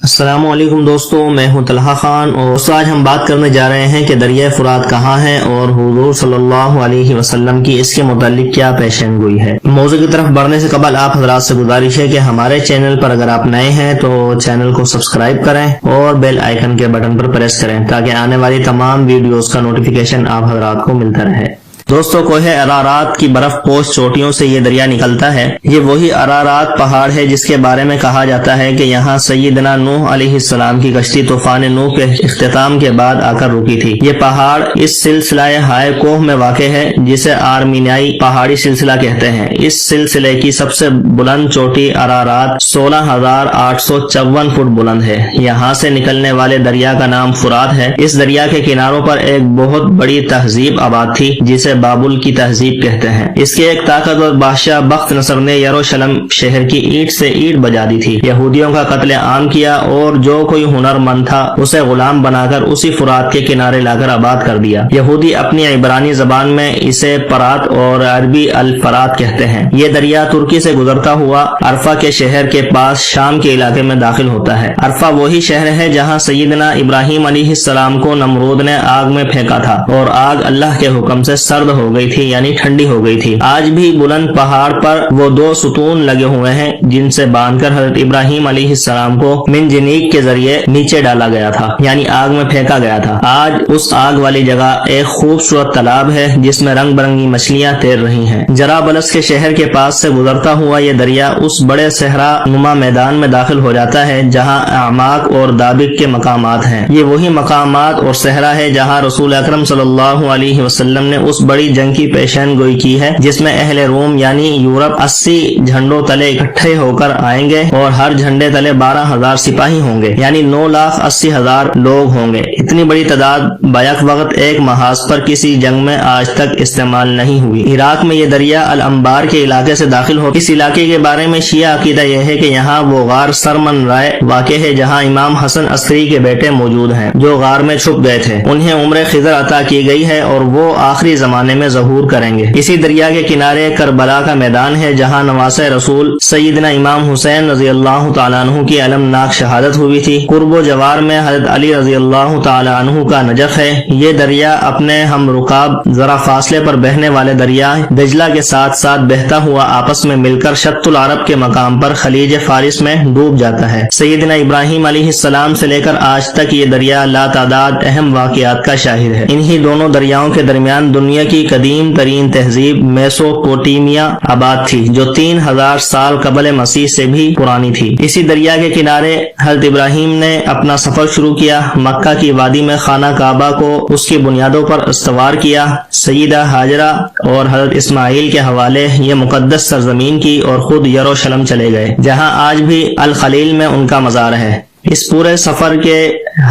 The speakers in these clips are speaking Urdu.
السلام علیکم دوستو، میں ہوں طلحہ خان اور آج ہم بات کرنے جا رہے ہیں کہ دریائے فرات کہاں ہے اور حضور صلی اللہ علیہ وسلم کی اس کے متعلق کیا پیشین گوئی ہے۔ موضوع کی طرف بڑھنے سے قبل آپ حضرات سے گزارش ہے کہ ہمارے چینل پر اگر آپ نئے ہیں تو چینل کو سبسکرائب کریں اور بیل آئیکن کے بٹن پر پریس کریں تاکہ آنے والی تمام ویڈیوز کا نوٹیفیکیشن آپ حضرات کو ملتا رہے۔ دوستو، کوہ ارارات کی برف پوش چوٹیوں سے یہ دریا نکلتا ہے۔ یہ وہی ارارات پہاڑ ہے جس کے بارے میں کہا جاتا ہے کہ یہاں سیدنا نوح علیہ السلام کی کشتی طوفان نوح کے اختتام کے بعد آ کر رکی تھی۔ یہ پہاڑ اس سلسلہ ہائے کوہ میں واقع ہے جسے آرمینیائی پہاڑی سلسلہ کہتے ہیں۔ اس سلسلے کی سب سے بلند چوٹی ارارات 16,854 فٹ بلند ہے۔ یہاں سے نکلنے والے دریا کا نام فرات ہے۔ اس دریا کے کناروں پر ایک بہت بڑی تہذیب آباد تھی جسے بابل کی تہذیب کہتے ہیں۔ اس کے ایک طاقتور بادشاہ بخت نصر نے یروشلم شہر کی اینٹ سے اینٹ بجا دی تھی، یہودیوں کا قتل عام کیا اور جو کوئی ہنر مند تھا اسے غلام بنا کر اسی فرات کے کنارے لا کر آباد کر دیا۔ یہودی اپنی عبرانی زبان میں اسے پرات اور عربی الفرات کہتے ہیں۔ یہ دریا ترکی سے گزرتا ہوا عرفہ کے شہر کے پاس شام کے علاقے میں داخل ہوتا ہے۔ عرفہ وہی شہر ہے جہاں سیدنا ابراہیم علیہ السلام کو نمرود نے آگ میں پھینکا تھا اور آگ اللہ کے حکم سے سرد ہو گئی تھی، یعنی ٹھنڈی ہو گئی تھی۔ آج بھی بلند پہاڑ پر وہ دو ستون لگے ہوئے ہیں جن سے باندھ کر حضرت ابراہیم علیہ السلام کو منجنیق کے ذریعے نیچے ڈالا گیا تھا، یعنی آگ میں پھینکا گیا تھا۔ آج اس آگ والی جگہ ایک خوبصورت تالاب ہے جس میں رنگ برنگی مچھلیاں تیر رہی ہیں۔ جرابلس کے شہر کے پاس سے گزرتا ہوا یہ دریا اس بڑے صحرا نما میدان میں داخل ہو جاتا ہے جہاں اعماق اور دابق کے مقامات ہیں۔ یہ وہی مقامات اور صحرا ہے جہاں رسول اکرم صلی اللہ علیہ وسلم نے اس بڑی جنگ کی پیشین گوئی کی ہے جس میں اہل روم یعنی یورپ 80 جھنڈوں تلے اکٹھے ہو کر آئیں گے اور ہر جھنڈے تلے 12,000 سپاہی ہوں گے، یعنی 9,80,000 لوگ ہوں گے۔ اتنی بڑی تعداد بیک وقت ایک محاذ پر کسی جنگ میں آج تک استعمال نہیں ہوئی۔ عراق میں یہ دریا الانبار کے علاقے سے داخل ہو۔ اس علاقے کے بارے میں شیعہ عقیدہ یہ ہے کہ یہاں وہ غار سرمن رائے واقع ہے جہاں امام حسن عسکری کے بیٹے موجود ہیں جو غار میں چھپ گئے تھے۔ انہیں عمر خضر عطا کی گئی ہے اور وہ آخری زمانے میں ظہور کریں گے۔ اسی دریا کے کنارے کربلا کا میدان ہے جہاں نواسہ رسول سیدنا امام حسین رضی اللہ تعالیٰ عنہ کی المناک شہادت ہوئی تھی۔ قرب و جوار میں حضرت علی رضی اللہ تعالیٰ عنہ کا نجف ہے۔ یہ دریا اپنے ہم رکاب ذرا فاصلے پر بہنے والے دریا دجلہ کے ساتھ ساتھ بہتا ہوا آپس میں مل کر شط العرب کے مقام پر خلیج فارس میں ڈوب جاتا ہے۔ سیدنا ابراہیم علیہ السلام سے لے کر آج تک یہ دریا لاتعداد اہم واقعات کا شاہد ہے۔ انہی دونوں دریاؤں کے درمیان دنیا کی قدیم ترین تہذیب میسوپوٹیمیا آباد تھی جو 3,000 سال قبل مسیح سے بھی پرانی تھی۔ اسی دریا کے کنارے حضرت ابراہیم نے اپنا سفر شروع کیا، مکہ کی وادی میں خانہ کعبہ کو اس کی بنیادوں پر استوار کیا، سیدہ ہاجرہ اور حضرت اسماعیل کے حوالے یہ مقدس سرزمین کی اور خود یروشلم چلے گئے جہاں آج بھی الخلیل میں ان کا مزار ہے۔ اس پورے سفر کے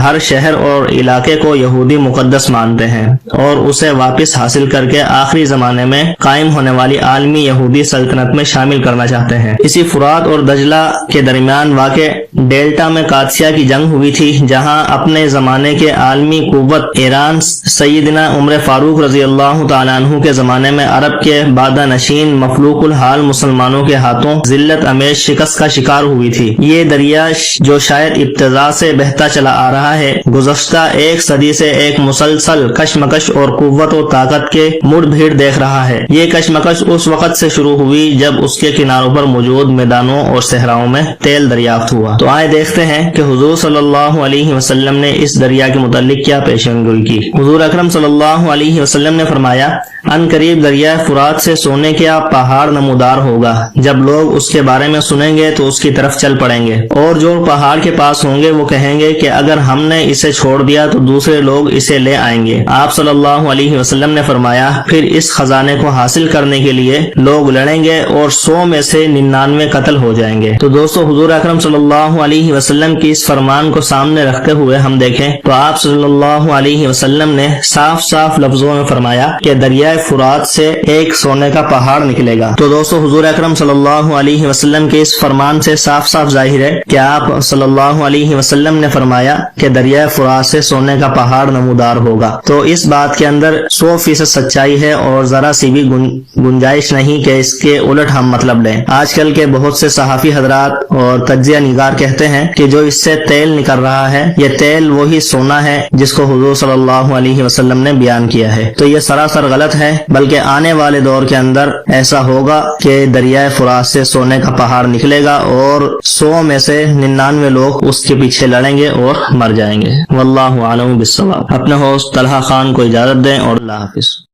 ہر شہر اور علاقے کو یہودی مقدس مانتے ہیں اور اسے واپس حاصل کر کے آخری زمانے میں قائم ہونے والی عالمی یہودی سلطنت میں شامل کرنا چاہتے ہیں۔ اسی فرات اور دجلہ کے درمیان واقع ڈیلٹا میں قادسیہ کی جنگ ہوئی تھی جہاں اپنے زمانے کے عالمی قوت ایران سیدنا عمر فاروق رضی اللہ تعالیٰ عنہ کے زمانے میں عرب کے بادہ نشین مفلوق الحال مسلمانوں کے ہاتھوں ذلت امیز شکست کا شکار ہوئی تھی۔ یہ دریا جو شاید ابتدا سے بہتا چلا آ رہا ہے گزشتہ ایک صدی سے ایک مسلسل کشمکش اور قوت و طاقت کے مڑ بھیڑ دیکھ رہا ہے۔ یہ کشمکش اس وقت سے شروع ہوئی جب اس کے کناروں پر موجود میدانوں اور صحراؤں میں تیل دریافت ہوا۔ تو آئے دیکھتے ہیں کہ حضور صلی اللہ علیہ وسلم نے اس دریا کے متعلق کیا پیشین گوئی کی۔ حضور اکرم صلی اللہ علیہ وسلم نے فرمایا، ان قریب دریا فرات سے سونے کا پہاڑ نمودار ہوگا۔ جب لوگ اس کے بارے میں سنیں گے تو اس کی طرف چل پڑیں گے اور جو پہاڑ کے پاس ہوں گے وہ کہیں گے کہ اگر ہم نے اسے چھوڑ دیا تو دوسرے لوگ اسے لے آئیں گے۔ آپ صلی اللہ علیہ وسلم نے فرمایا، پھر اس خزانے کو حاصل کرنے کے لیے لوگ لڑیں گے اور 100 میں سے 99 قتل ہو جائیں گے۔ تو دوستو، حضور اکرم صلی اللہ علیہ وسلم کی اس فرمان کو سامنے رکھتے ہوئے ہم دیکھیں تو آپ صلی اللہ علیہ وسلم نے صاف صاف لفظوں میں فرمایا کہ دریا فرات سے ایک سونے کا پہاڑ نکلے گا۔ تو دوستو، حضور اکرم صلی اللہ علیہ وسلم کے اس فرمان سے صاف صاف ظاہر ہے کہ آپ صلی اللہ علیہ وسلم نے فرمایا کہ دریائے فرات سے سونے کا پہاڑ نمودار ہوگا، تو اس بات کے اندر 100% سچائی ہے اور ذرا سی بھی گنجائش نہیں کہ اس کے الٹ ہم مطلب لیں۔ آج کل کے بہت سے صحافی حضرات اور تجزیہ نگار کہتے ہیں کہ جو اس سے تیل نکل رہا ہے یہ تیل وہی سونا ہے جس کو حضور صلی اللہ علیہ وسلم نے بیان کیا ہے، تو یہ سراسر غلط ہے، بلکہ آنے والے دور کے اندر ایسا ہوگا کہ دریائے فرات سے سونے کا پہاڑ نکلے گا اور 100 میں سے 99 لوگ اس کے پیچھے لڑیں گے اور مر جائیں گے۔ واللہ اعلم بالصواب۔ اپنے ہوسٹ طلحہ خان کو اجازت دیں اور اللہ حافظ۔